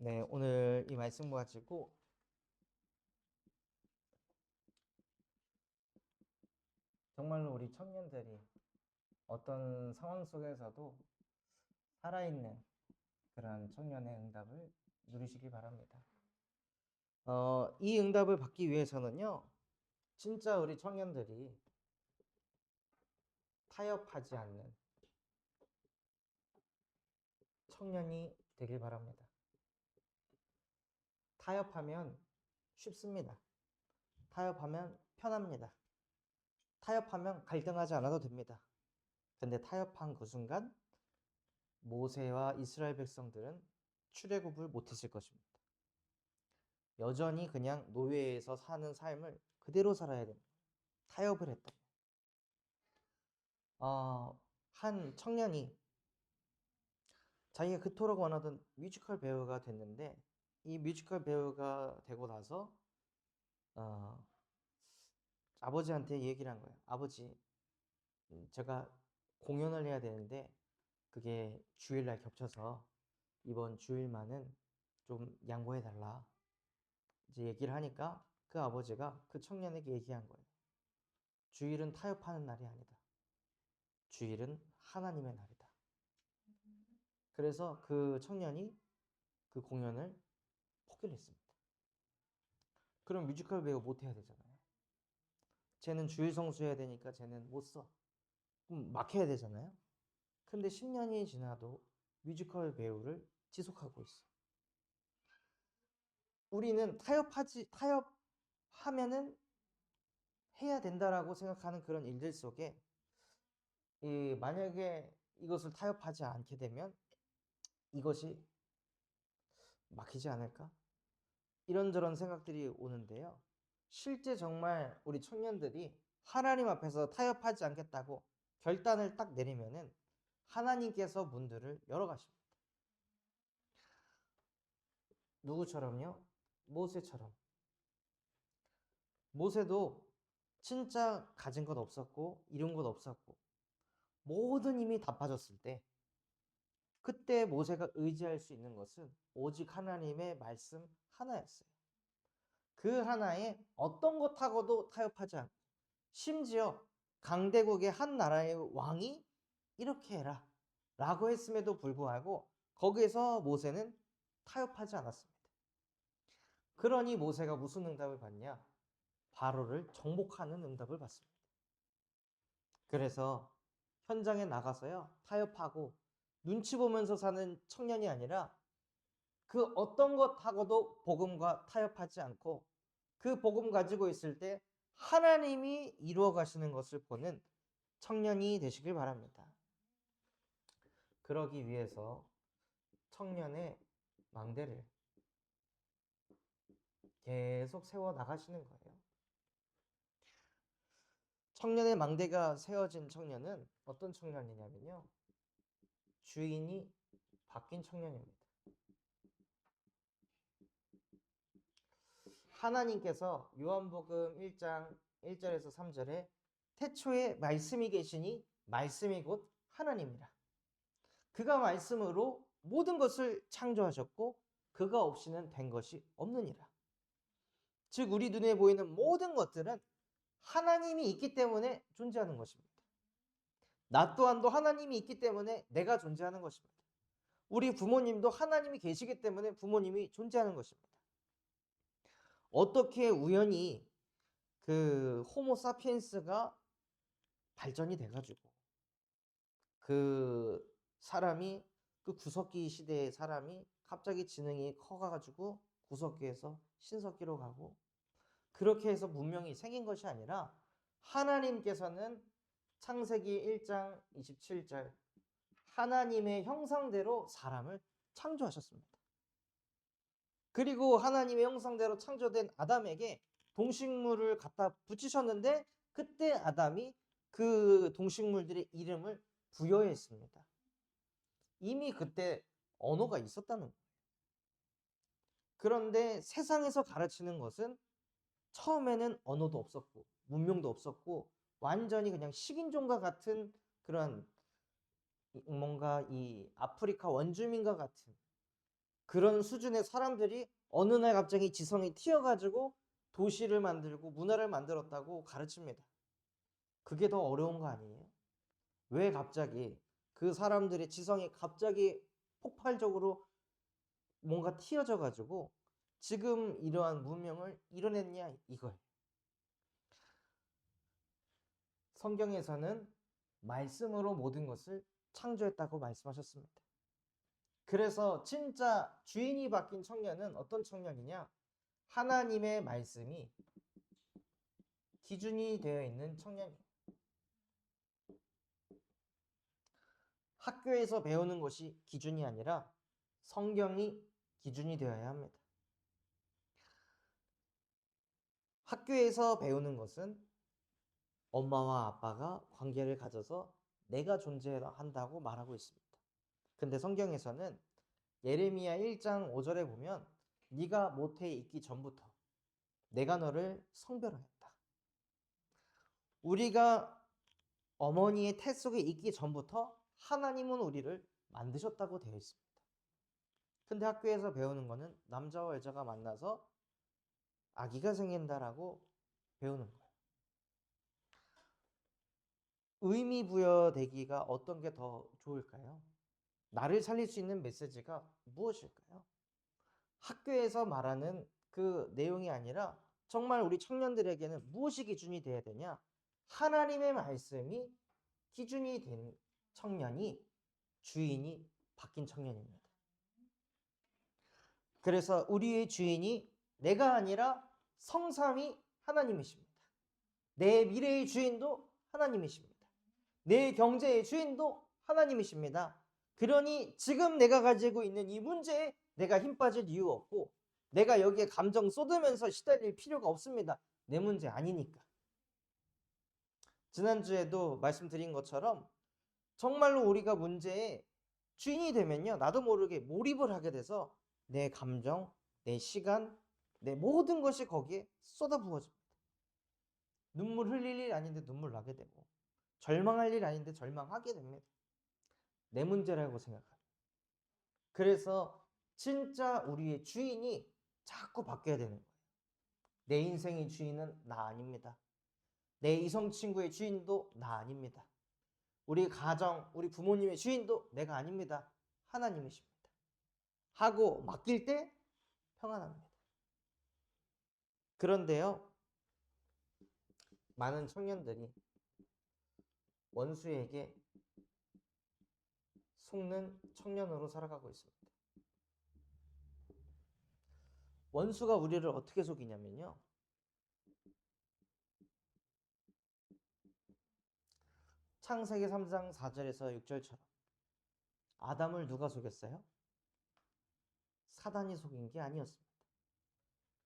네, 오늘 이 말씀 가지고 정말로 우리 청년들이 어떤 상황 속에서도 살아있는 그런 청년의 응답을 누리시기 바랍니다. 이 응답을 받기 위해서는요, 진짜 우리 청년들이 타협하지 않는 청년이 되길 바랍니다. 타협하면 쉽습니다. 타협하면 편합니다. 타협하면 갈등하지 않아도 됩니다. 근데 타협한 그 순간 모세와 이스라엘 백성들은 출애굽을 못했을 것입니다. 여전히 그냥 노예에서 사는 삶을 그대로 살아야 됩니다. 타협을 했다. 한 청년이 자기가 그토록 원하던 뮤지컬 배우가 됐는데 이 뮤지컬 배우가 되고 나서 어, 아버지한테 얘기를 한 거예요. 아버지, 제가 공연을 해야 되는데 그게 주일날 겹쳐서 이번 주일만은 좀 양보해 달라. 이제 얘기를 하니까 그 아버지가 그 청년에게 얘기한 거예요. 주일은 타협하는 날이 아니다. 주일은 하나님의 날이다. 그래서 그 청년이 그 공연을 포기를 했습니다. 그럼 뮤지컬 배우 못 해야 되잖아요. 쟤는 주일 성수해야 되니까 쟤는 못 써. 그럼 막 해야 되잖아요. 근데 10년이 지나도 뮤지컬 배우를 지속하고 있어. 우리는 타협하면은 해야 된다라고 생각하는 그런 일들 속에 만약에 이것을 타협하지 않게 되면 이것이 막히지 않을까? 이런저런 생각들이 오는데요. 실제 정말 우리 청년들이 하나님 앞에서 타협하지 않겠다고 결단을 딱 내리면은 하나님께서 문들을 열어가십니다. 누구처럼요? 모세처럼. 모세도 진짜 가진 것 없었고 이룬 것 없었고 모든 힘이 다 빠졌을 때 그때 모세가 의지할 수 있는 것은 오직 하나님의 말씀 하나였어요. 그 하나에 어떤 것하고도 타협하지 않고 심지어 강대국의 한 나라의 왕이 이렇게 해라 라고 했음에도 불구하고 거기에서 모세는 타협하지 않았습니다. 그러니 모세가 무슨 응답을 받냐? 바로를 정복하는 응답을 받습니다. 그래서 현장에 나가서요 타협하고 눈치 보면서 사는 청년이 아니라 그 어떤 것하고도 복음과 타협하지 않고 그 복음 가지고 있을 때 하나님이 이루어 가시는 것을 보는 청년이 되시길 바랍니다. 그러기 위해서 청년의 망대를 계속 세워 나가시는 거예요. 청년의 망대가 세워진 청년은 어떤 청년이냐면요. 주인이 바뀐 청년입니다. 하나님께서 요한복음 1장 1절에서 3절에 태초에 말씀이 계시니 말씀이 곧 하나님이라. 그가 말씀으로 모든 것을 창조하셨고 그가 없이는 된 것이 없느니라. 즉 우리 눈에 보이는 모든 것들은 하나님이 있기 때문에 존재하는 것입니다. 나 또한도 하나님이 있기 때문에 내가 존재하는 것입니다. 우리 부모님도 하나님이 계시기 때문에 부모님이 존재하는 것입니다. 어떻게 우연히 그 호모 사피엔스가 발전이 돼가지고 그 사람이 그 구석기 시대의 사람이 갑자기 지능이 커가지고 구석기에서 신석기로 가고 그렇게 해서 문명이 생긴 것이 아니라 하나님께서는 창세기 1장 27절 하나님의 형상대로 사람을 창조하셨습니다. 그리고 하나님의 형상대로 창조된 아담에게 동식물을 갖다 붙이셨는데 그때 아담이 그 동식물들의 이름을 부여했습니다. 이미 그때 언어가 있었다는 거예요. 그런데 세상에서 가르치는 것은 처음에는 언어도 없었고 문명도 없었고 완전히 그냥 식인종과 같은 그런 뭔가 이 아프리카 원주민과 같은 그런 수준의 사람들이 어느 날 갑자기 지성이 튀어가지고 도시를 만들고 문화를 만들었다고 가르칩니다. 그게 더 어려운 거 아니에요? 왜 갑자기 그 사람들의 지성이 갑자기 폭발적으로 뭔가 튀어져 가지고 지금 이러한 문명을 이뤄냈냐 이거예요. 성경에서는 말씀으로 모든 것을 창조했다고 말씀하셨습니다. 그래서 진짜 주인이 바뀐 청년은 어떤 청년이냐? 하나님의 말씀이 기준이 되어 있는 청년이에요. 학교에서 배우는 것이 기준이 아니라 성경이 기준이 되어야 합니다. 학교에서 배우는 것은 엄마와 아빠가 관계를 가져서 내가 존재한다고 말하고 있습니다. 근데 성경에서는 예레미야 1장 5절에 보면 네가 모태에 있기 전부터 내가 너를 성별하였다. 우리가 어머니의 태 속에 있기 전부터 하나님은 우리를 만드셨다고 되어 있습니다. 근데 학교에서 배우는 거는 남자와 여자가 만나서 아기가 생긴다라고 배우는 거예요. 의미 부여되기가 어떤 게 더 좋을까요? 나를 살릴 수 있는 메시지가 무엇일까요? 학교에서 말하는 그 내용이 아니라 정말 우리 청년들에게는 무엇이 기준이 되어야 되냐? 하나님의 말씀이 기준이 된 청년이 주인이 바뀐 청년입니다. 그래서 우리의 주인이 내가 아니라 성삼위 하나님이십니다. 내 미래의 주인도 하나님이십니다. 내 경제의 주인도 하나님이십니다. 그러니 지금 내가 가지고 있는 이 문제에 내가 힘 빠질 이유 없고 내가 여기에 감정 쏟으면서 시달릴 필요가 없습니다. 내 문제 아니니까. 지난주에도 말씀드린 것처럼 정말로 우리가 문제에 주인이 되면요. 나도 모르게 몰입을 하게 돼서 내 감정, 내 시간, 내 모든 것이 거기에 쏟아부어집니다. 눈물 흘릴 일 아닌데 눈물 나게 되고 절망할 일 아닌데 절망하게 됩니다. 내 문제라고 생각합니다. 그래서 진짜 우리의 주인이 자꾸 바뀌어야 되는 거예요. 내 인생의 주인은 나 아닙니다. 내 이성 친구의 주인도 나 아닙니다. 우리 가정, 우리 부모님의 주인도 내가 아닙니다. 하나님이십니다. 하고 맡길 때 평안합니다. 그런데요, 많은 청년들이 원수에게 속는 청년으로 살아가고 있습니다. 원수가 우리를 어떻게 속이냐면요. 창세기 3장 4절에서 6절처럼 아담을 누가 속였어요? 사단이 속인 게 아니었습니다.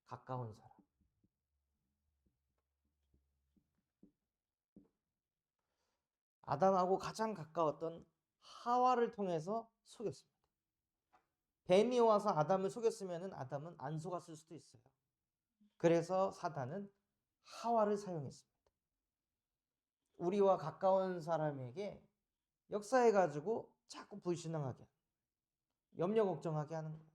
가까운 사람. 아담하고 가장 가까웠던 하와를 통해서 속였습니다. 뱀이 와서 아담을 속였으면 아담은 안 속았을 수도 있어요. 그래서 사단은 하와를 사용했습니다. 우리와 가까운 사람에게 역사해가지고 자꾸 불신앙하게, 염려 걱정하게 하는 거예요.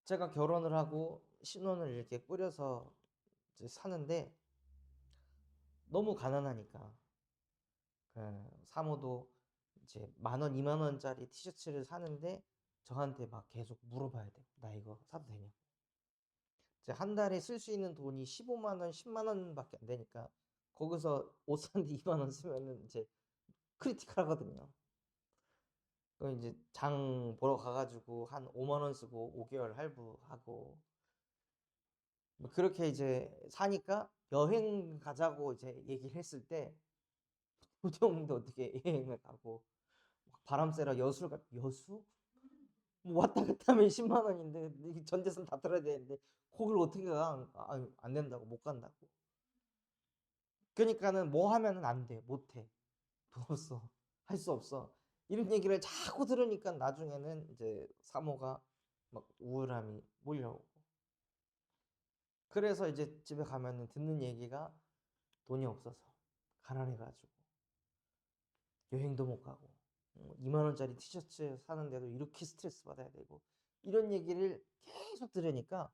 제가 결혼을 하고 신혼을 이렇게 꾸려서 이제 사는데 너무 가난하니까 사모도 이제 10,000원, 20,000원짜리 티셔츠를 사는데 저한테 막 계속 물어봐야 돼요. 나 이거 사도 되냐? 이제 한 달에 쓸 수 있는 돈이 15만 원, 10만 원밖에 안 되니까 거기서 옷 사는데 2만 원 쓰면은 이제 크리티컬하거든요. 그럼 이제 장 보러 가가지고 한 5만 원 쓰고 5개월 할부하고 뭐 그렇게 이제 사니까 여행 가자고 이제 얘기를 했을 때 돈이 없는데 어떻게 여행을 가고 바람 쐬러 여수를 가 여수? 뭐 왔다 갔다 하면 10만 원인데 전 재산 다 들어야 되는데 거기를 어떻게 가? 안 된다고 못 간다고. 그러니까는 뭐 하면은 안 돼, 못 해, 돈 없어, 할 수 없어. 이런 얘기를 자꾸 들으니까 나중에는 이제 사모가 막 우울함이 몰려오고. 그래서 이제 집에 가면은 듣는 얘기가 돈이 없어서 가난해가지고 여행도 못 가고 2만 원짜리 티셔츠 사는데도 이렇게 스트레스 받아야 되고 이런 얘기를 계속 들으니까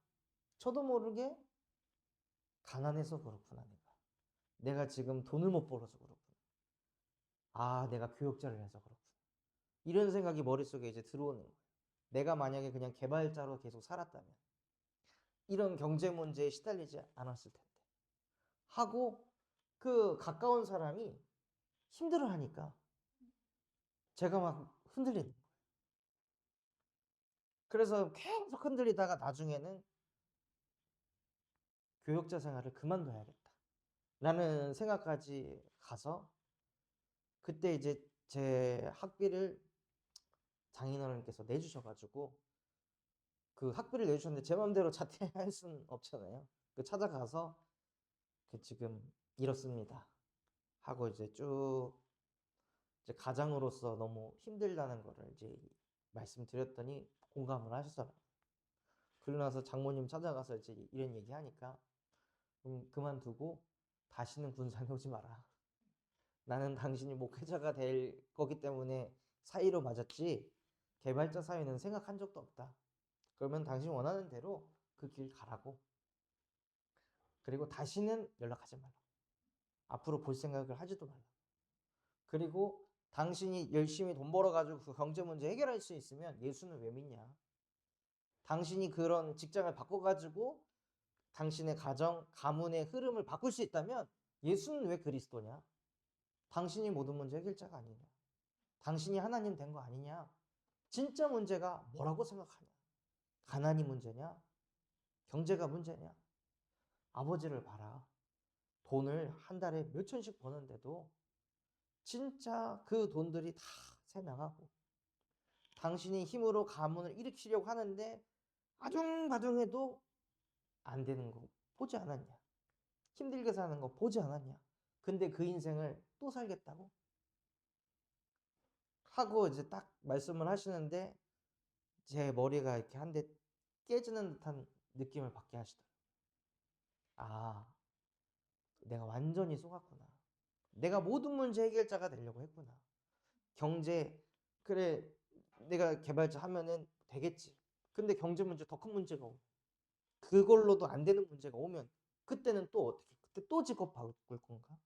저도 모르게 가난해서 그렇구나 내가 지금 돈을 못 벌어서 그렇구나. 아, 내가 교역자를 해서 그렇구나. 이런 생각이 머릿속에 이제 들어오는 거예요. 내가 만약에 그냥 개발자로 계속 살았다면 이런 경제 문제에 시달리지 않았을 텐데 하고 그 가까운 사람이 힘들어하니까 제가 막 흔들리는 거예요. 그래서 계속 흔들리다가 나중에는 교역자 생활을 그만둬야겠다 라는 생각까지 가서 그때 이제 제 학비를 장인어른께서 내주셔가지고 그 학비를 내주셨는데 제 마음대로 자퇴할 수는 없잖아요. 그 찾아가서 그 지금 이렇습니다 하고 이제 쭉 이제 가장으로서 너무 힘들다는 거를 이제 말씀드렸더니 공감을 하시더라고요. 그러고 나서 장모님 찾아가서 이제 이런 얘기 하니까 그만두고 다시는 군산에 오지 마라. 나는 당신이 목회자가 될 거기 때문에 사이로 맞았지 개발자 사이는 생각한 적도 없다. 그러면 당신 원하는 대로 그 길 가라고. 그리고 다시는 연락하지 말라. 앞으로 볼 생각을 하지도 말라. 그리고 당신이 열심히 돈 벌어가지고 그 경제 문제 해결할 수 있으면 예수는 왜 믿냐? 당신이 그런 직장을 바꿔가지고 당신의 가정, 가문의 흐름을 바꿀 수 있다면 예수는 왜 그리스도냐? 당신이 모든 문제 해결자가 아니냐? 당신이 하나님 된 거 아니냐? 진짜 문제가 뭐라고 생각하냐? 가난이 문제냐? 경제가 문제냐? 아버지를 봐라. 돈을 한 달에 몇 천씩 버는데도 진짜 그 돈들이 다 새 나가고 당신이 힘으로 가문을 일으키려고 하는데 아둥바둥해도 안 되는 거 보지 않았냐? 힘들게 사는 거 보지 않았냐? 근데 그 인생을 또 살겠다고? 하고 이제 딱 말씀을 하시는데 제 머리가 이렇게 한 대 깨지는 듯한 느낌을 받게 하시더라고요. 아, 내가 완전히 속았구나. 내가 모든 문제 해결자가 되려고 했구나. 경제, 그래, 내가 개발자 하면은 되겠지. 근데 경제 문제 더 큰 문제가 오면, 그걸로도 안 되는 문제가 오면, 그때는 또 어떻게, 그때 또 직업 바꿀 건가?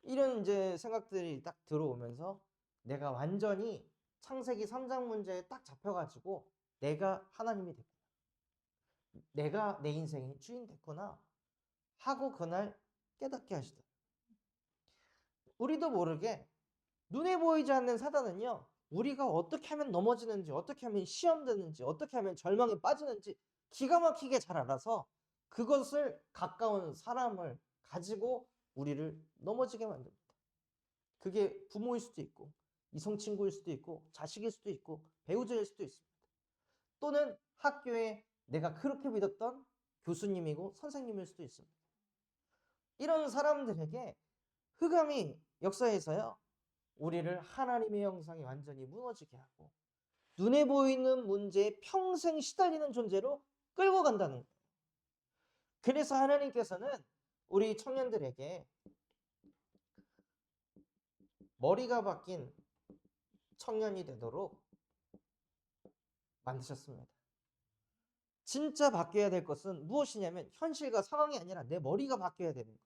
이런 이제 생각들이 딱 들어오면서 내가 완전히 창세기 3장 문제에 딱 잡혀가지고 내가 하나님이 됐구나. 내가 내 인생의 주인 됐구나. 하고 그날 깨닫게 하시더라고요. 우리도 모르게 눈에 보이지 않는 사단은요, 우리가 어떻게 하면 넘어지는지, 어떻게 하면 시험되는지, 어떻게 하면 절망에 빠지는지 기가 막히게 잘 알아서 그것을 가까운 사람을 가지고 우리를 넘어지게 만듭니다. 그게 부모일 수도 있고, 이성 친구일 수도 있고, 자식일 수도 있고, 배우자일 수도 있습니다. 또는 학교에 내가 그렇게 믿었던 교수님이고 선생님일 수도 있습니다. 이런 사람들에게 흑암이 역사에서요, 우리를 하나님의 형상이 완전히 무너지게 하고 눈에 보이는 문제에 평생 시달리는 존재로 끌고 간다는 거예요. 그래서 하나님께서는 우리 청년들에게 머리가 바뀐 청년이 되도록 만드셨습니다. 진짜 바뀌어야 될 것은 무엇이냐면 현실과 상황이 아니라 내 머리가 바뀌어야 되는 거예요.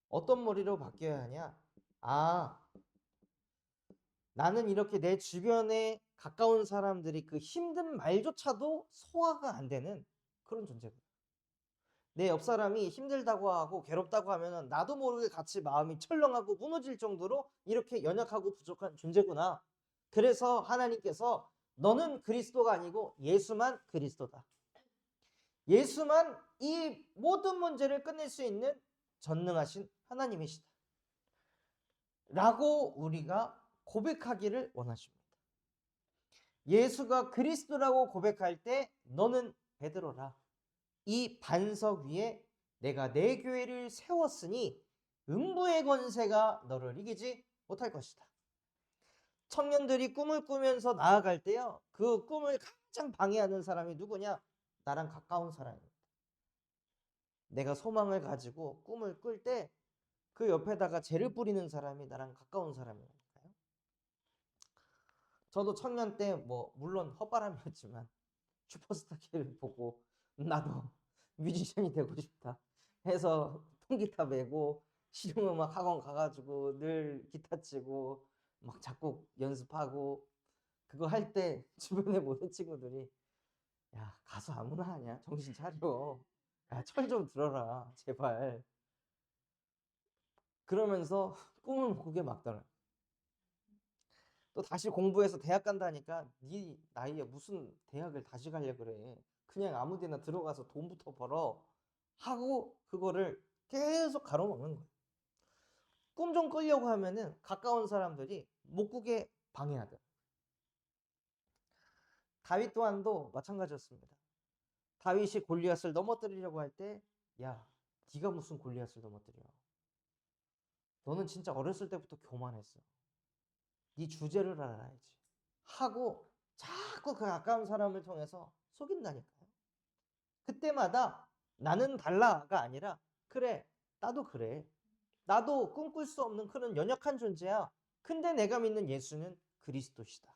어떤 머리로 바뀌어야 하냐? 아, 나는 이렇게 내 주변에 가까운 사람들이 그 힘든 말조차도 소화가 안 되는 그런 존재구나. 내 옆 사람이 힘들다고 하고 괴롭다고 하면 나도 모르게 같이 마음이 철렁하고 무너질 정도로 이렇게 연약하고 부족한 존재구나. 그래서 하나님께서 너는 그리스도가 아니고 예수만 그리스도다. 예수만 이 모든 문제를 끝낼 수 있는 전능하신 하나님이시다. 라고 우리가 고백하기를 원하십니다. 예수가 그리스도라고 고백할 때 너는 베드로라. 이 반석 위에 내가 내 교회를 세웠으니 음부의 권세가 너를 이기지 못할 것이다. 청년들이 꿈을 꾸면서 나아갈 때요, 그 꿈을 가장 방해하는 사람이 누구냐? 나랑 가까운 사람입니다. 내가 소망을 가지고 꿈을 꿀 때 그 옆에다가 재를 뿌리는 사람이 나랑 가까운 사람이니까요. 저도 청년 때 뭐 물론 헛바람이었지만 슈퍼스타 K를 보고 나도 뮤지션이 되고 싶다 해서 통기타 메고 실용음악 학원 가가지고 늘 기타 치고 막 작곡 연습하고 그거 할 때 주변에 모든 친구들이 야 가수 아무나 하냐 정신 차려 야 철 좀 들어라 제발 그러면서 꿈을 꾸게 막더라. 또 다시 공부해서 대학 간다니까 네 나이에 무슨 대학을 다시 가려 그래. 그냥 아무 데나 들어가서 돈부터 벌어 하고 그거를 계속 가로막는 거야. 꿈 좀 꾸려고 하면은 가까운 사람들이 못 꾸게 방해하더라. 다윗 또한도 마찬가지였습니다. 다윗이 골리앗을 넘어뜨리려고 할 때 야, 네가 무슨 골리앗을 넘어뜨려. 너는 진짜 어렸을 때부터 교만했어. 네 주제를 알아야지. 하고 자꾸 그 가까운 사람을 통해서 속인다니까요. 그때마다 나는 달라가 아니라 그래 나도 그래. 나도 꿈꿀 수 없는 그런 연약한 존재야. 근데 내가 믿는 예수는 그리스도시다.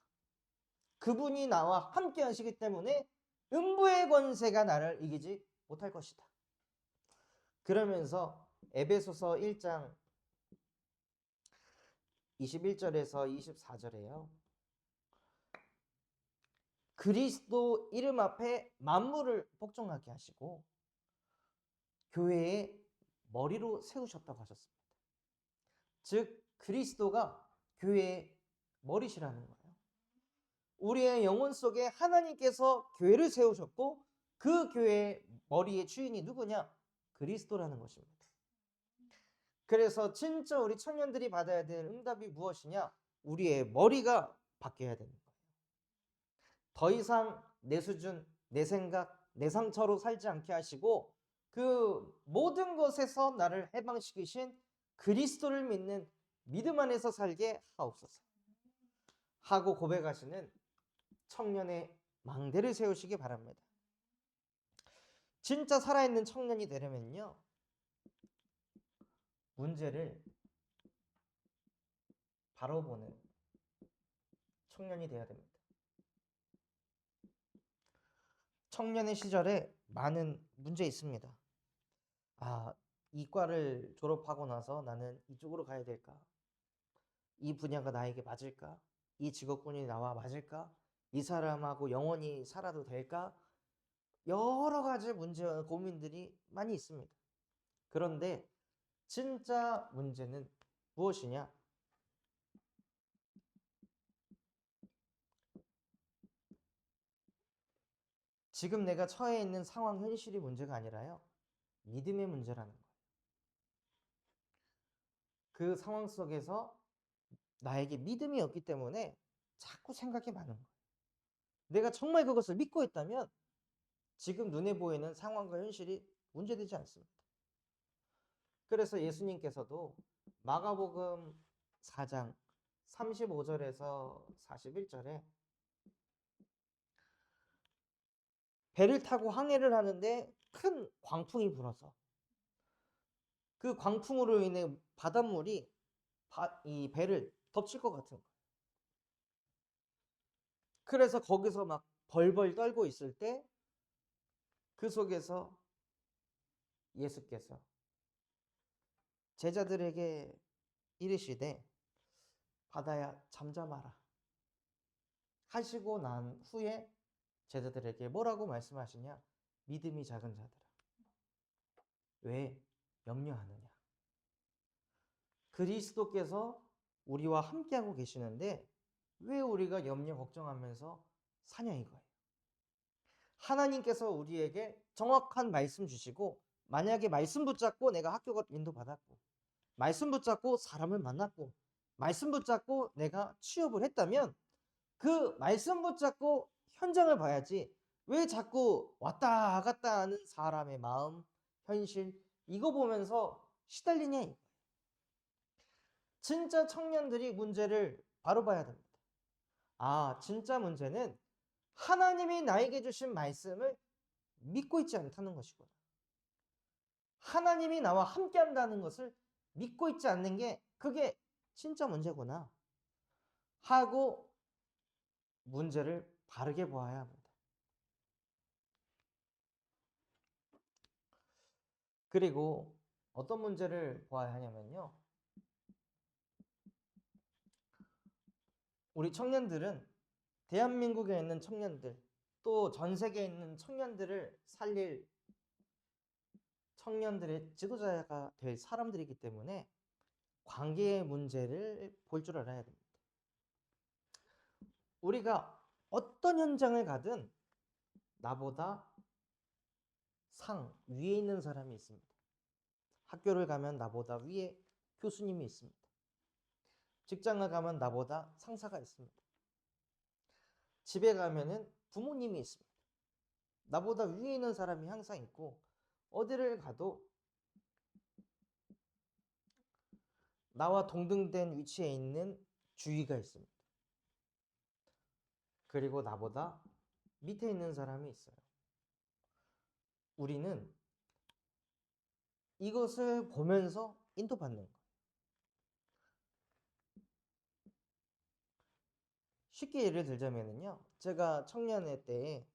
그분이 나와 함께 하시기 때문에 음부의 권세가 나를 이기지 못할 것이다. 그러면서 에베소서 1장 21절에서 24절에요. 그리스도 이름 앞에 만물을 복종하게 하시고 교회의 머리로 세우셨다고 하셨습니다. 즉 그리스도가 교회의 머리시라는 거예요. 우리의 영혼 속에 하나님께서 교회를 세우셨고 그 교회의 머리의 주인이 누구냐? 그리스도라는 것입니다. 그래서 진짜 우리 청년들이 받아야 될 응답이 무엇이냐? 우리의 머리가 바뀌어야 되는 거예요. 더 이상 내 수준, 내 생각, 내 상처로 살지 않게 하시고 그 모든 것에서 나를 해방시키신 그리스도를 믿는 믿음 안에서 살게 하옵소서 하고 고백하시는 청년의 망대를 세우시기 바랍니다. 진짜 살아있는 청년이 되려면요. 문제를 바로 보는 청년이 되어야 됩니다. 청년의 시절에 많은 문제 있습니다. 아, 이과를 졸업하고 나서 나는 이쪽으로 가야 될까? 이 분야가 나에게 맞을까? 이 직업군이 나와 맞을까? 이 사람하고 영원히 살아도 될까? 여러 가지 문제와 고민들이 많이 있습니다. 그런데 진짜 문제는 무엇이냐? 지금 내가 처해 있는 상황, 현실이 문제가 아니라요. 믿음의 문제라는 거예요. 그 상황 속에서 나에게 믿음이 없기 때문에 자꾸 생각이 많은 거예요. 내가 정말 그것을 믿고 있다면 지금 눈에 보이는 상황과 현실이 문제되지 않습니다. 그래서 예수님께서도 마가복음 4장 35절에서 41절에 배를 타고 항해를 하는데 큰 광풍이 불어서 그 광풍으로 인해 바닷물이 이 배를 덮칠 것 같은 거예요. 그래서 거기서 막 벌벌 떨고 있을 때 그 속에서 예수께서 제자들에게 이르시되 바다야 잠잠하라 하시고 난 후에 제자들에게 뭐라고 말씀하시냐? 믿음이 작은 자들아 왜 염려하느냐? 그리스도께서 우리와 함께하고 계시는데 왜 우리가 염려 걱정하면서 사냐 이거예요. 하나님께서 우리에게 정확한 말씀 주시고 만약에 말씀 붙잡고 내가 학교 인도받았고 말씀 붙잡고 사람을 만났고 말씀 붙잡고 내가 취업을 했다면 그 말씀 붙잡고 현장을 봐야지 왜 자꾸 왔다 갔다 하는 사람의 마음, 현실 이거 보면서 시달리냐. 진짜 청년들이 문제를 바로 봐야 됩니다. 아, 진짜 문제는 하나님이 나에게 주신 말씀을 믿고 있지 않다는 것이구나. 하나님이 나와 함께 한다는 것을 믿고 있지 않는 게 그게 진짜 문제구나 하고 문제를 바르게 보아야 합니다. 그리고 어떤 문제를 보아야 하냐면요. 우리 청년들은 대한민국에 있는 청년들, 또 전 세계에 있는 청년들을 살릴 청년들의 지도자가 될 사람들이기 때문에 관계의 문제를 볼 줄 알아야 됩니다. 우리가 어떤 현장을 가든 나보다 위에 있는 사람이 있습니다. 학교를 가면 나보다 위에 교수님이 있습니다. 직장을 가면 나보다 상사가 있습니다. 집에 가면은 부모님이 있습니다. 나보다 위에 있는 사람이 항상 있고, 어디를 가도 나와 동등된 위치에 있는 주위가 있습니다. 그리고 나보다 밑에 있는 사람이 있어요. 우리는 이것을 보면서 인도받는 거예요. 쉽게 예를 들자면요. 제가 청년회 때에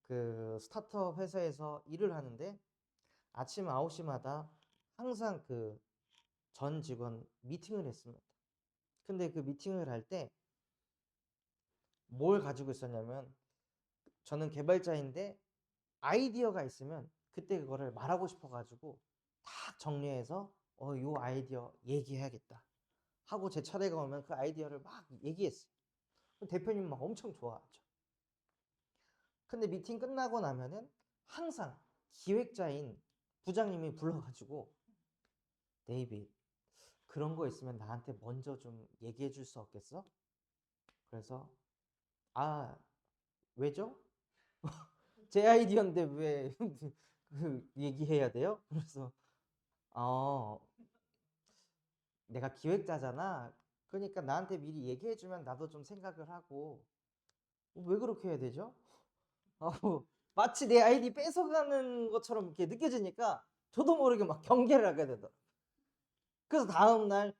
그 스타트업 회사에서 일을 하는데 아침 9시마다 항상 그 전 직원 미팅을 했습니다. 근데 그 미팅을 할 때 뭘 가지고 있었냐면, 저는 개발자인데 아이디어가 있으면 그때 그거를 말하고 싶어가지고 딱 정리해서 요 아이디어 얘기해야겠다 하고 제 차례가 오면 그 아이디어를 막 얘기했어요. 대표님 막 엄청 좋아하죠. 근데 미팅 끝나고 나면은 항상 기획자인 부장님이 불러가지고, 데이빗, 그런 거 있으면 나한테 먼저 좀 얘기해 줄 수 없겠어? 그래서 아, 왜죠? 제 아이디어인데 왜 그 얘기해야 돼요? 그래서 어, 내가 기획자잖아. 그러니까 나한테 미리 얘기해 주면 나도 좀 생각을 하고. 왜 그렇게 해야 되죠? 마치 내 아이디 뺏어가는 것처럼 이렇게 느껴지니까 저도 모르게 막 경계를 하게 되더라고요. 그래서 다음날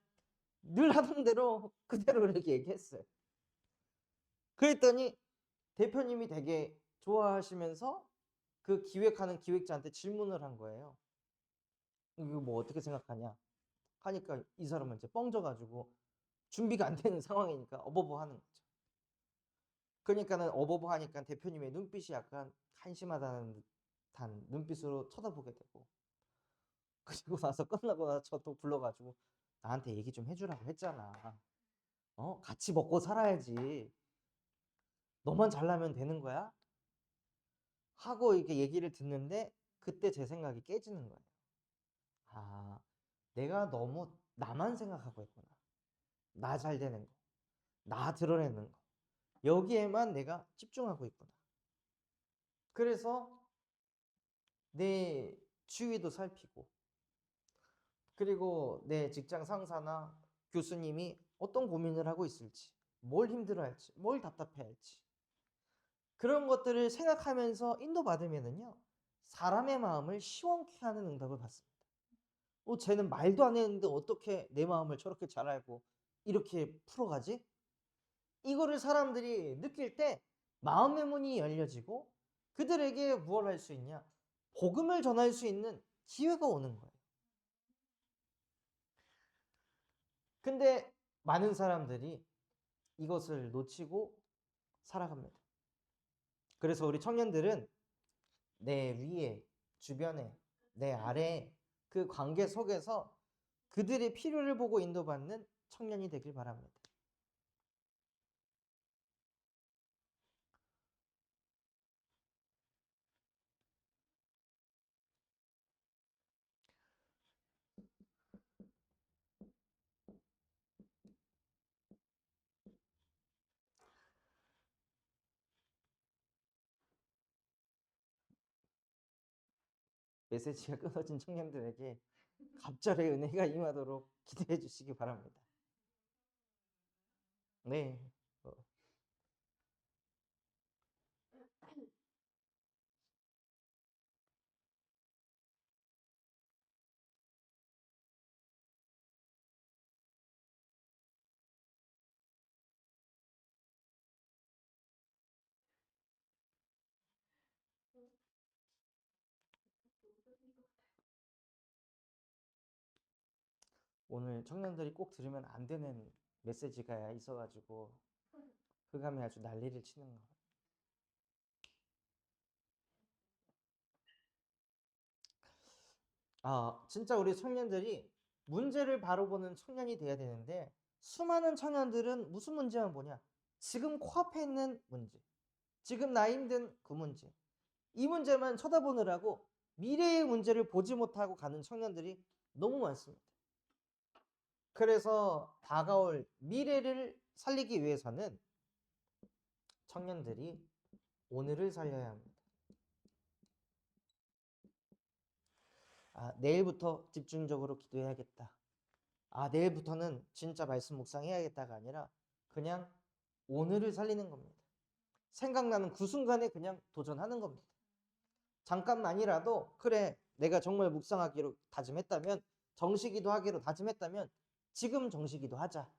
늘 하던 대로 그대로 이렇게 얘기했어요. 그랬더니 대표님이 되게 좋아하시면서 그 기획하는 기획자한테 질문을 한 거예요. 이거 뭐 어떻게 생각하냐 하니까 이 사람은 이제 뻥져가지고 준비가 안 되는 상황이니까 어버버 하는 거죠. 그러니까는 어버버 하니까 대표님의 눈빛이 약간 한심하다는 듯한 눈빛으로 쳐다보게 되고, 그리고 나서 끝나고 나서 저 또 불러가지고 나한테 얘기 좀 해주라고 했잖아. 같이 먹고 살아야지. 너만 잘나면 되는 거야? 하고 이렇게 얘기를 듣는데 그때 제 생각이 깨지는 거예요. 아, 내가 너무 나만 생각하고 있구나. 나 잘 되는 거, 나 드러내는 거. 여기에만 내가 집중하고 있구나. 그래서 내 주위도 살피고, 그리고 내 직장 상사나 교수님이 어떤 고민을 하고 있을지, 뭘 힘들어할지, 뭘 답답해할지, 그런 것들을 생각하면서 인도받으면은요, 사람의 마음을 시원케 하는 응답을 받습니다. 쟤는 말도 안 했는데 어떻게 내 마음을 저렇게 잘 알고 이렇게 풀어가지? 이거를 사람들이 느낄 때 마음의 문이 열려지고 그들에게 무엇을 할 수 있냐? 복음을 전할 수 있는 기회가 오는 거예요. 근데 많은 사람들이 이것을 놓치고 살아갑니다. 그래서 우리 청년들은 내 위에, 주변에, 내 아래에 그 관계 속에서 그들의 필요를 보고 인도받는 청년이 되길 바랍니다. 메시지가 끊어진 청년들에게 갑절의 은혜가 임하도록 기도해 주시기 바랍니다. 네. 오늘 청년들이 꼭 들으면 안 되는 메시지가 있어가지고 흑암이 아주 난리를 치는 거. 진짜 우리 청년들이 문제를 바로 보는 청년이 돼야 되는데 수많은 청년들은 무슨 문제만 보냐? 지금 코앞에 있는 문제, 지금 나 힘든 그 문제, 이 문제만 쳐다보느라고 미래의 문제를 보지 못하고 가는 청년들이 너무 많습니다. 그래서 다가올 미래를 살리기 위해서는 청년들이 오늘을 살려야 합니다. 내일부터 집중적으로 기도해야겠다. 내일부터는 진짜 말씀 묵상해야겠다가 아니라 그냥 오늘을 살리는 겁니다. 생각나는 그 순간에 그냥 도전하는 겁니다. 잠깐만이라도 그래 내가 정말 묵상하기로 다짐했다면 정시기도 하기로 다짐했다면 지금 정시기도 하자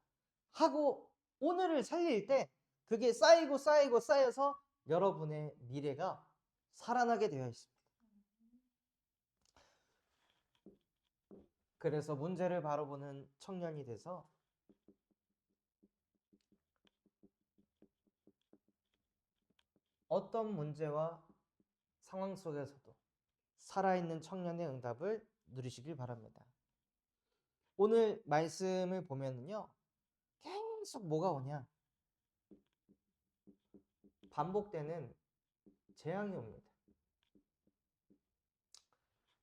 하고 오늘을 살릴 때 그게 쌓이고 쌓이고 쌓여서 여러분의 미래가 살아나게 되어 있습니다. 그래서 문제를 바로 보는 청년이 돼서 어떤 문제와 상황 속에서도 살아있는 청년의 응답을 누리시길 바랍니다. 오늘 말씀을 보면요, 계속 뭐가 오냐? 반복되는 재앙이 옵니다.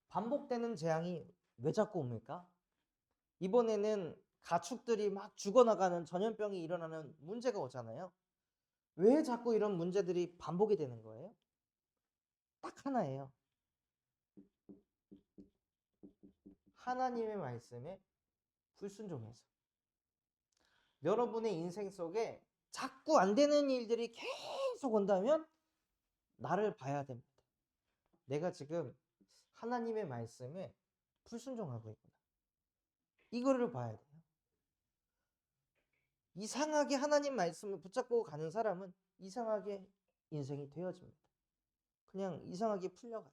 반복되는 재앙이 왜 자꾸 옵니까? 이번에는 가축들이 막 죽어나가는 전염병이 일어나는 문제가 오잖아요. 왜 자꾸 이런 문제들이 반복이 되는 거예요? 딱 하나예요. 하나님의 말씀에 불순종해서. 여러분의 인생 속에 자꾸 안 되는 일들이 계속 온다면 나를 봐야 됩니다. 내가 지금 하나님의 말씀에 불순종하고 있구나. 이거를 봐야 돼요. 이상하게 하나님 말씀을 붙잡고 가는 사람은 이상하게 인생이 되어집니다. 그냥 이상하게 풀려가요.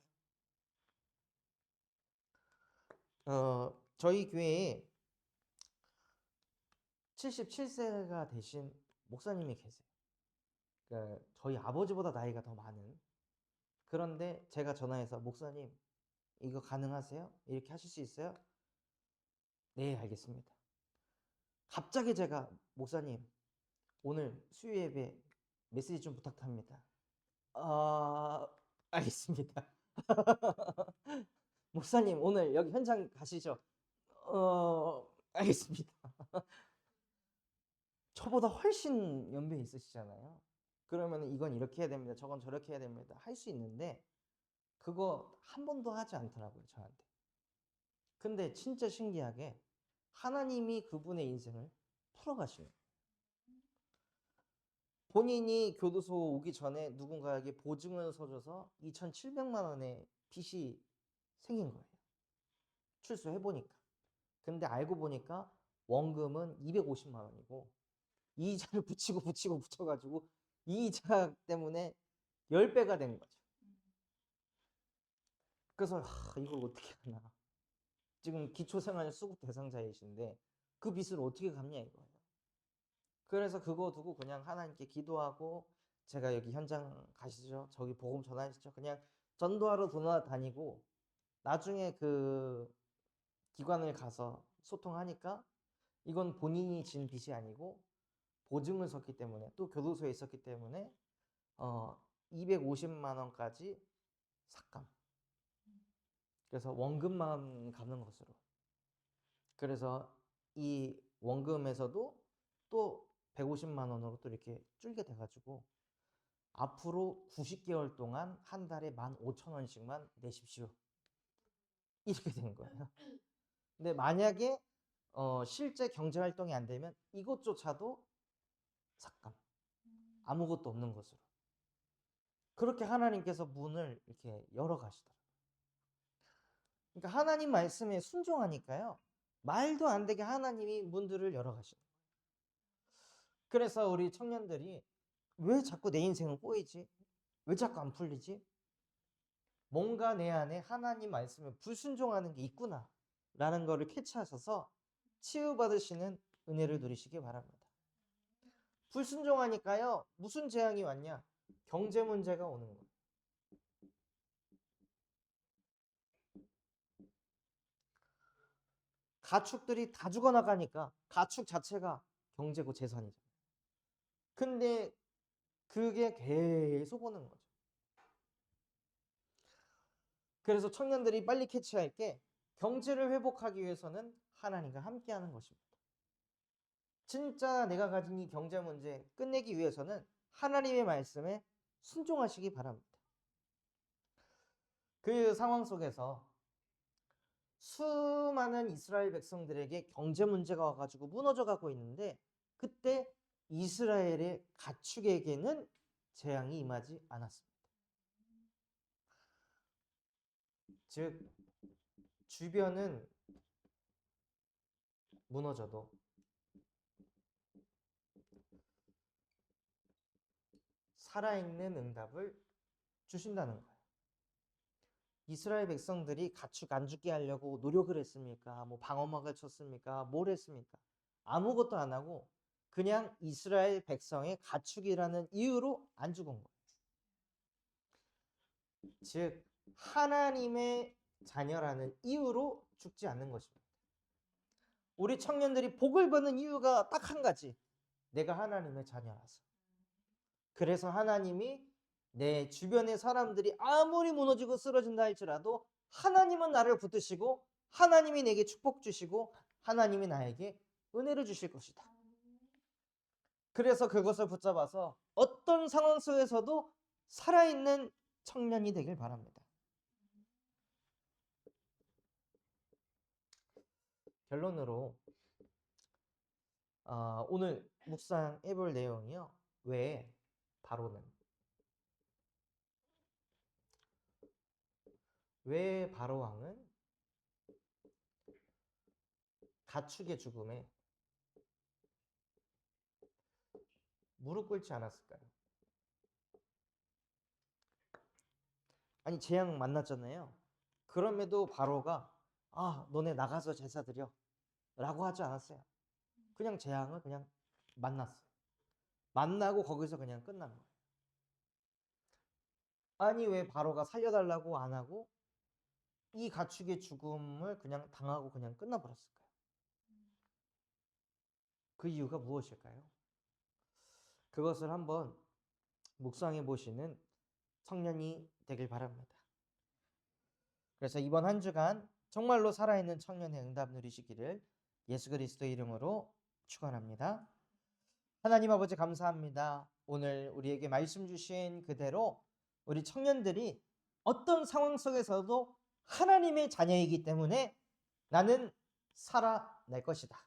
저희 교회에 77세가 되신 목사님이 계세요. 그러니까 저희 아버지보다 나이가 더 많은. 그런데 제가 전화해서 목사님 이거 가능하세요? 이렇게 하실 수 있어요? 네, 알겠습니다. 갑자기 제가 목사님 오늘 수요 예배 메시지 좀 부탁합니다. 알겠습니다. 목사님 오늘 여기 현장 가시죠. 알겠습니다. 저보다 훨씬 연배 있으시잖아요. 그러면 이건 이렇게 해야 됩니다. 저건 저렇게 해야 됩니다. 할 수 있는데 그거 한 번도 하지 않더라고요, 저한테. 근데 진짜 신기하게 하나님이 그분의 인생을 풀어가시는 거예요. 본인이 교도소 오기 전에 누군가에게 보증을 서줘서 2,700만 원의 빚이 생긴 거예요. 출소해보니까. 근데 알고 보니까 원금은 250만 원이고 이자를 붙이고 붙여가지고 이자 때문에 10배가 된 거죠. 그래서 이걸 어떻게 하나. 지금 기초생활수급 대상자이신데 그 빚을 어떻게 갚냐 이거예요. 그래서 그거 두고 그냥 하나님께 기도하고 제가 여기 현장 가시죠. 저기 복음 전하시죠. 그냥 전도하러 돌아다니고 나중에 그 기관을 가서 소통하니까 이건 본인이 진 빚이 아니고 보증을 섰기 때문에 또 교도소에 있었기 때문에 250만 원까지 삭감. 그래서 원금만 갚는 것으로. 그래서 이 원금에서도 또 150만 원으로 또 이렇게 줄게 돼가지고 앞으로 90개월 동안 한 달에 15,000원씩만 내십시오. 이렇게 된 거예요. 근데 만약에 실제 경제 활동이 안 되면 이것조차도 삭감. 아무것도 없는 것으로. 그렇게 하나님께서 문을 이렇게 열어 가시더라고요. 그러니까 하나님 말씀에 순종하니까요. 말도 안 되게 하나님이 문들을 열어 가시는 거예요. 그래서 우리 청년들이 왜 자꾸 내 인생은 꼬이지? 왜 자꾸 안 풀리지? 뭔가 내 안에 하나님 말씀에 불순종하는 게 있구나 라는 거를 캐치하셔서 치유받으시는 은혜를 누리시기 바랍니다. 불순종하니까요, 무슨 재앙이 왔냐? 경제 문제가 오는 거예요. 가축들이 다 죽어나가니까 가축 자체가 경제고 재산이죠. 근데 그게 계속 오는 거죠. 그래서 청년들이 빨리 캐치할 게 경제를 회복하기 위해서는 하나님과 함께하는 것입니다. 진짜 내가 가진 이 경제 문제 끝내기 위해서는 하나님의 말씀에 순종하시기 바랍니다. 그 상황 속에서 수많은 이스라엘 백성들에게 경제 문제가 와가지고 무너져 가고 있는데, 그때 이스라엘의 가축에게는 재앙이 임하지 않았습니다. 즉 주변은 무너져도 살아있는 응답을 주신다는 거예요. 이스라엘 백성들이 가축 안 죽게 하려고 노력을 했습니까? 뭐 방어막을 쳤습니까? 뭘 했습니까? 아무것도 안 하고 그냥 이스라엘 백성의 가축이라는 이유로 안 죽은 거예요. 즉 하나님의 자녀라는 이유로 죽지 않는 것입니다. 우리 청년들이 복을 받는 이유가 딱 한 가지, 내가 하나님의 자녀라서. 그래서 하나님이 내 주변의 사람들이 아무리 무너지고 쓰러진다 할지라도 하나님은 나를 붙드시고 하나님이 내게 축복 주시고 하나님이 나에게 은혜를 주실 것이다. 그래서 그것을 붙잡아서 어떤 상황 속에서도 살아있는 청년이 되길 바랍니다. 결론으로 오늘 묵상해 볼 내용이요, 왜 바로 왕은 가축의 죽음에 무릎 꿇지 않았을까요? 아니 재앙 만났잖아요. 그럼에도 바로가 너네 나가서 제사 드려 라고 하지 않았어요. 그냥 재앙을 그냥 만났어요. 만나고 거기서 그냥 끝난 거예요. 아니 왜 바로가 살려달라고 안 하고 이 가축의 죽음을 그냥 당하고 그냥 끝나버렸을까요? 그 이유가 무엇일까요? 그것을 한번 묵상해 보시는 청년이 되길 바랍니다. 그래서 이번 한 주간 정말로 살아있는 청년의 응답 누리시기를 예수 그리스도의 이름으로 축원합니다. 하나님 아버지 감사합니다. 오늘 우리에게 말씀 주신 그대로 우리 청년들이 어떤 상황 속에서도 하나님의 자녀이기 때문에 나는 살아낼 것이다.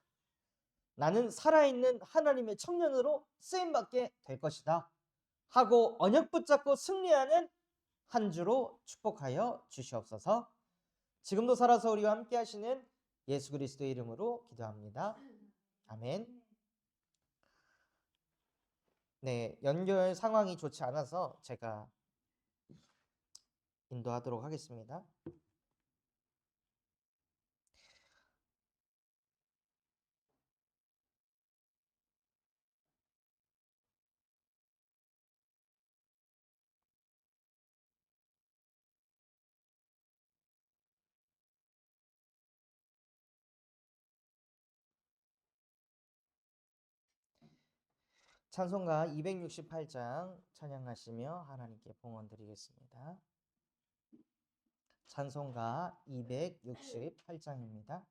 나는 살아있는 하나님의 청년으로 쓰임받게 될 것이다 하고 언약 붙잡고 승리하는 한 주로 축복하여 주시옵소서. 지금도 살아서 우리와 함께 하시는 예수 그리스도의 이름으로 기도합니다. 아멘. 네, 연결 상황이 좋지 않아서 제가 인도하도록 하겠습니다. 찬송가 268장 찬양하시며 하나님께 봉헌 드리겠습니다. 찬송가 268장입니다.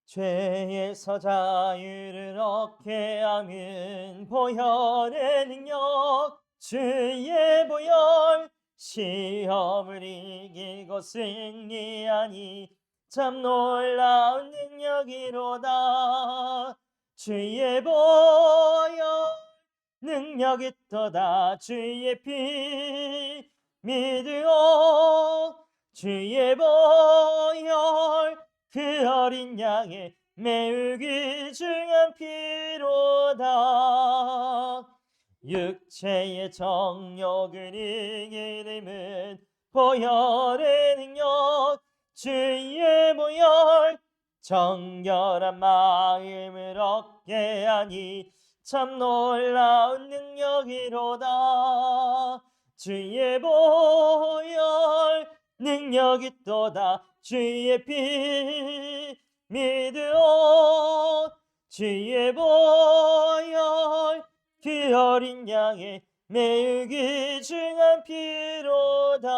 죄에서 자유를 얻게 함은 보혈의 능력, 주의 보혈, 시험을 이기고 승리하니 참 놀라운 능력이로다. 주의 보혈 능력 있도다. 주의 피 믿으오. 주의 보혈 그 어린 양의 매우 귀중한 피로다. 육체의 정욕을 이기는 보혈의 능력, 주의 보혈, 정결한 마음을 얻게 하니 참 놀라운 능력이로다. 주의 보혈 능력 있도다. 주의 피 믿으오. 주의 보혈 그 어린 양의 매우 귀중한 피로다.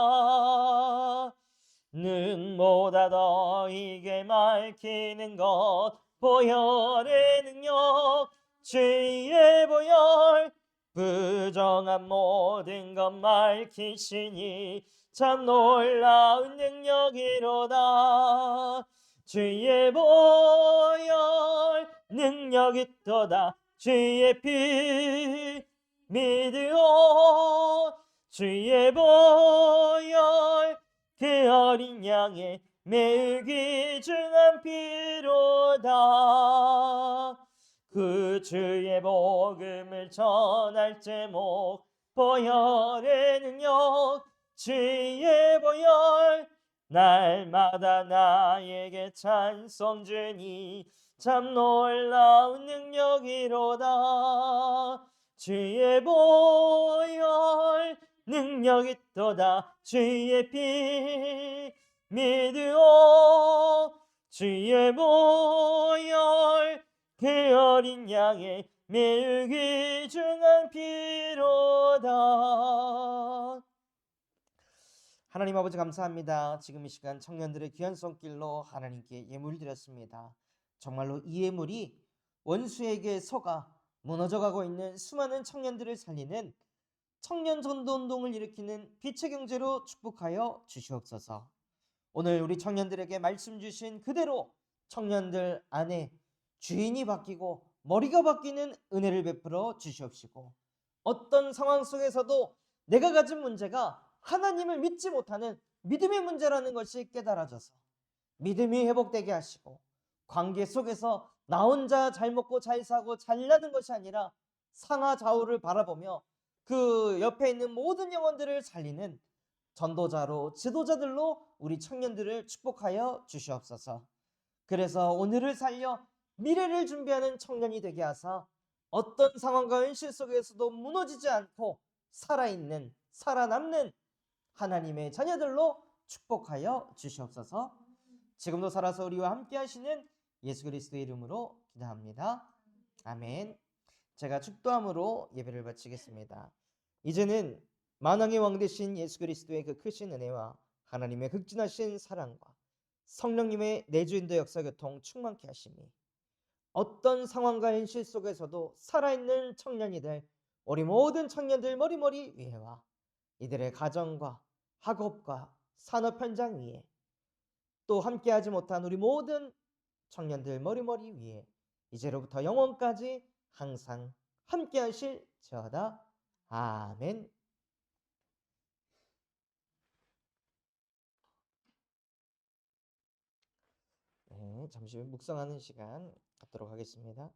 눈보다 더 이게 밝히는 것 보혈의 능력, 주의 보혈 부정한 모든 것 밝히시니 참 놀라운 능력이로다. 주의 보혈 능력 있도다. 주의 피 믿으오. 주의 보혈 그 어린 양의 매우 귀중한 피로다. 그 주의 복음을 전할 제목 보혈의 능력, 주의 보혈 날마다 나에게 찬송 주니 참 놀라운 능력이로다. 주의 보혈 능력 있도다. 주의 피 믿으오. 주의 보혈 그 어린 양의 매우 귀중한 피로다. 하나님 아버지 감사합니다. 지금 이 시간 청년들의 귀한 손길로 하나님께 예물 드렸습니다. 정말로 이 예물이 원수에게 속아 무너져가고 있는 수많은 청년들을 살리는 청년 전도 운동을 일으키는 빛의 경제로 축복하여 주시옵소서. 오늘 우리 청년들에게 말씀 주신 그대로 청년들 안에 주인이 바뀌고 머리가 바뀌는 은혜를 베풀어 주시옵시고, 어떤 상황 속에서도 내가 가진 문제가 하나님을 믿지 못하는 믿음의 문제라는 것이 깨달아져서 믿음이 회복되게 하시고, 관계 속에서 나 혼자 잘 먹고 잘 사고 잘나는 것이 아니라 상하 좌우를 바라보며 그 옆에 있는 모든 영혼들을 살리는 전도자로 지도자들로 우리 청년들을 축복하여 주시옵소서. 그래서 오늘을 살려 미래를 준비하는 청년이 되게 하사 어떤 상황과 현실 속에서도 무너지지 않고 살아있는 살아남는 하나님의 자녀들로 축복하여 주시옵소서. 지금도 살아서 우리와 함께 하시는 예수 그리스도의 이름으로 기도합니다. 아멘. 제가 축도함으로 예배를 바치겠습니다. 이제는 만왕의 왕 되신 예수 그리스도의 그 크신 은혜와 하나님의 극진하신 사랑과 성령님의 내주인도 역사교통 충만케 하심이 어떤 상황과 현실 속에서도 살아있는 청년이 될 우리 모든 청년들 머리머리 위에와 이들의 가정과 학업과 산업 현장 위에, 또 함께하지 못한 우리 모든 청년들 머리머리 위에 이제로부터 영원까지 항상 함께하실지어다. 아멘. 네, 잠시 묵상하는 시간 갖도록 하겠습니다.